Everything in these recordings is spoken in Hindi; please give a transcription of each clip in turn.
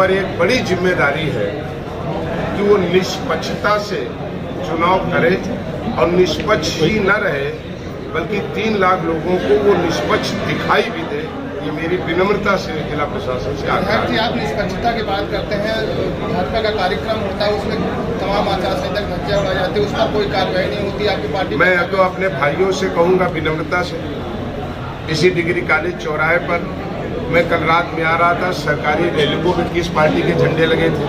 पर एक बड़ी जिम्मेदारी है कि वो निष्पक्षता से चुनाव करे और निष्पक्ष ही न रहे बल्कि 3 लाख लोगों को वो निष्पक्ष दिखाई भी दे। ये मेरी विनम्रता से जिला प्रशासन से आग्रह है। आप निष्पक्षता की बात करते हैं, भाजपा का कार्यक्रम होता है उसमें तमाम आचार संहिता धज्जियां उड़ाई जाती है, उस पर कोई कार्रवाई नहीं होती आपकी पार्टी? मैं तो अपने भाइयों से कहूँगा विनम्रता से, इसी डिग्री कॉलेज चौराहे पर मैं कल रात में आ रहा था, सरकारी रैली में किस पार्टी के झंडे लगे थे।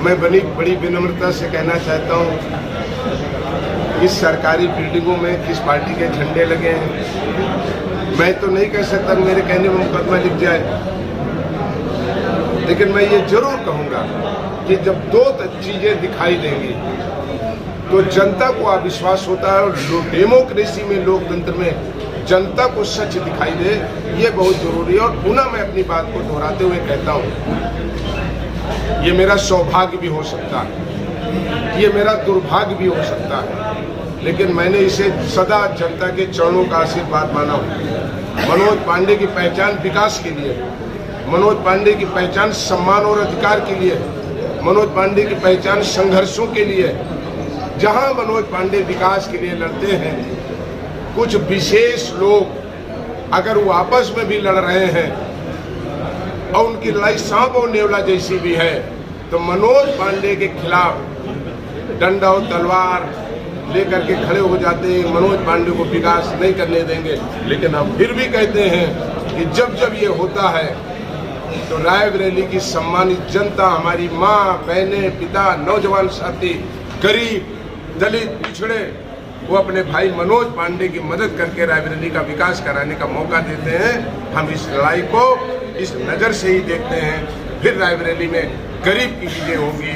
मैं बड़ी विनम्रता से कहना चाहता हूँ, इस सरकारी बिल्डिंगों में किस पार्टी के झंडे लगे हैं मैं तो नहीं कह सकता, मेरे कहने में मुकदमा लिख जाए। लेकिन मैं ये जरूर कहूँगा कि जब 2 चीजें दिखाई देंगी तो जनता को अविश्वास होता है, और डेमोक्रेसी में, लोकतंत्र में जनता को सच दिखाई दे, ये बहुत जरूरी है। और पुनः मैं अपनी बात को दोहराते हुए कहता हूँ, ये मेरा सौभाग्य भी हो सकता है, ये मेरा दुर्भाग्य भी हो सकता है, लेकिन मैंने इसे सदा जनता के चरणों का आशीर्वाद माना हूँ। मनोज पांडे की पहचान विकास के लिए, मनोज पांडे की पहचान सम्मान और अधिकार के लिए, मनोज पांडे की पहचान संघर्षों के लिए। जहां मनोज पांडे विकास के लिए लड़ते हैं, कुछ विशेष लोग अगर वो आपस में भी लड़ रहे हैं और उनकी लड़ाई सांप और नेवला जैसी भी है, तो मनोज पांडे के खिलाफ डंडा और तलवार लेकर के खड़े हो जाते हैं, मनोज पांडे को विकास नहीं करने देंगे। लेकिन हम फिर भी कहते हैं कि जब जब ये होता है तो रायबरेली की सम्मानित जनता, हमारी माँ, बहनें, पिता, नौजवान साथी, गरीब, दलित, पिछड़े, वो अपने भाई मनोज पांडे की मदद करके रायबरेली का विकास कराने का मौका देते हैं। हम इस लड़ाई को इस नज़र से ही देखते हैं। फिर रायबरेली में गरीब की विजय होगी,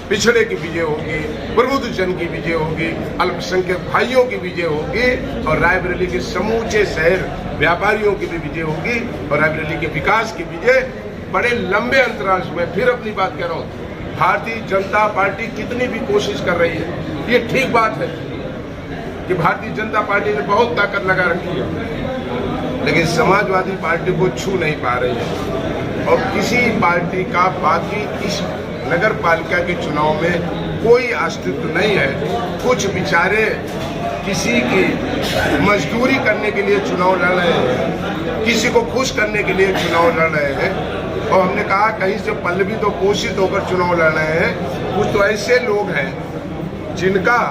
पिछड़े की विजय होगी, प्रबुद्ध जन की विजय होगी, अल्पसंख्यक भाइयों की विजय होगी, और रायबरेली के समूचे शहर व्यापारियों की भी विजय होगी, और रायबरेली के विकास की विजय बड़े लंबे अंतराल में। फिर अपनी बात कह रहा हूँ, भारतीय जनता पार्टी कितनी भी कोशिश कर रही है, ये ठीक बात है कि भारतीय जनता पार्टी ने बहुत ताकत लगा रखी है, लेकिन समाजवादी पार्टी को छू नहीं पा रही है। और किसी पार्टी का बाकी इस नगर पालिका के चुनाव में कोई अस्तित्व नहीं है। कुछ बेचारे किसी की मजदूरी करने के लिए चुनाव लड़ रहे हैं, किसी को खुश करने के लिए चुनाव लड़ रहे हैं, और हमने कहा कहीं से पल्लवी तो पोषित होकर चुनाव लड़ रहे हैं। कुछ तो ऐसे लोग हैं जिनका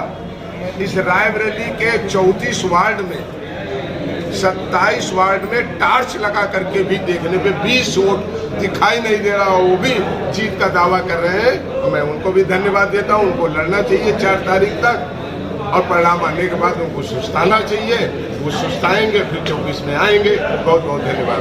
इस रायबरेली के 34 वार्ड में, 27 वार्ड में टार्च लगा करके भी देखने पे 20 वोट दिखाई नहीं दे रहा, वो भी जीत का दावा कर रहे हैं। तो मैं उनको भी धन्यवाद देता हूँ। उनको लड़ना चाहिए 4 तारीख तक, और परिणाम आने के बाद उनको सुस्ताना चाहिए। वो सुस्ताएंगे, फिर 24 में आएंगे। बहुत बहुत धन्यवाद।